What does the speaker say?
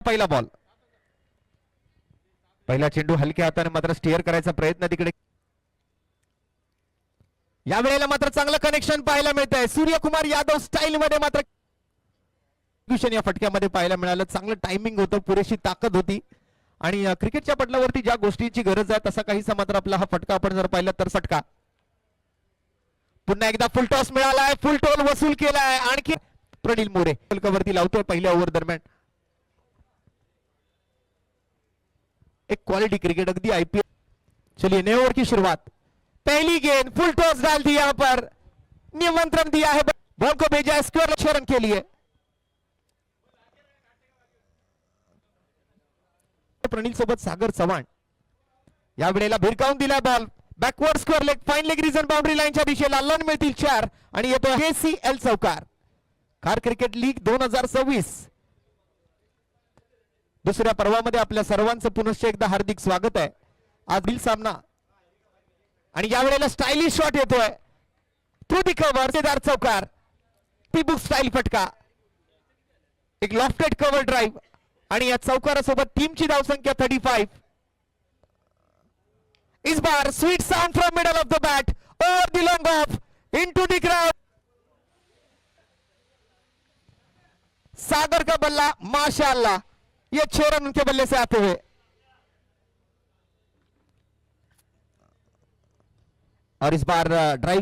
पहिला बॉल, पहिला चेंडू हलक्या हाताने मात्र स्टिअर करायचा प्रयत्न तिकडे. या वेळेला मात्र चांगलं कनेक्शन पाहायला मिळत आहे. सूर्यकुमार यादव स्टाईल मध्ये मात्र या फटक्यामध्ये पाहायला मिळालं. चांगलं टायमिंग होतं, पुरेशी ताकद होती आणि क्रिकेटच्या पटलावरती ज्या गोष्टींची गरज आहे तसा काहीसा मात्र आपला हा फटका आपण जर पाहिला तर फटका. पुन्हा एकदा फुल टॉस मिळालाय, फुल टोल वसूल केलाय. आणखी प्रणील मोरे वरती लावतोय पहिल्या ओव्हर दरम्यान. एक क्वालिटी क्रिकेट अगदी आईपीएल. चलिए नए ओवर की शुरुआत. पहली गेंद फुल टॉस डाल दी, यहां पर निमंत्रण दिया है, बॉल को भेजा है स्क्वायर लक्ष्य रन के लिए. प्रणील सोबत सागर चव्हाण या वेळेला भिरकावून दिला ball. Backward square leg, fine leg region boundary लाईनच्या दिशेला लन मिळतील 4 आणि येतो KCL चौकार. कार क्रिकेट लीग 2026 दुसऱ्या पर्वामध्ये आपल्या सर्वांचं पुनश्च एकदा हार्दिक स्वागत आहे. आज बिल सामना आणि या वेळेला स्टायलिश शॉट येतोय थ्रू दी कव्हर, देदार चौकार. टी बुक स्टाईल फटका, एक लॉफ्टेड कव्हर ड्राईव्ह आणि या चौकारासोबत टीमची धावसंख्या 35. इस बार sweet sound from middle of the bat over the long off into the ground. Sagar का बल्ला माशाअल्लाह, ये 6 रन उनके बल्ले से आते हुए. और इस बार ड्राइव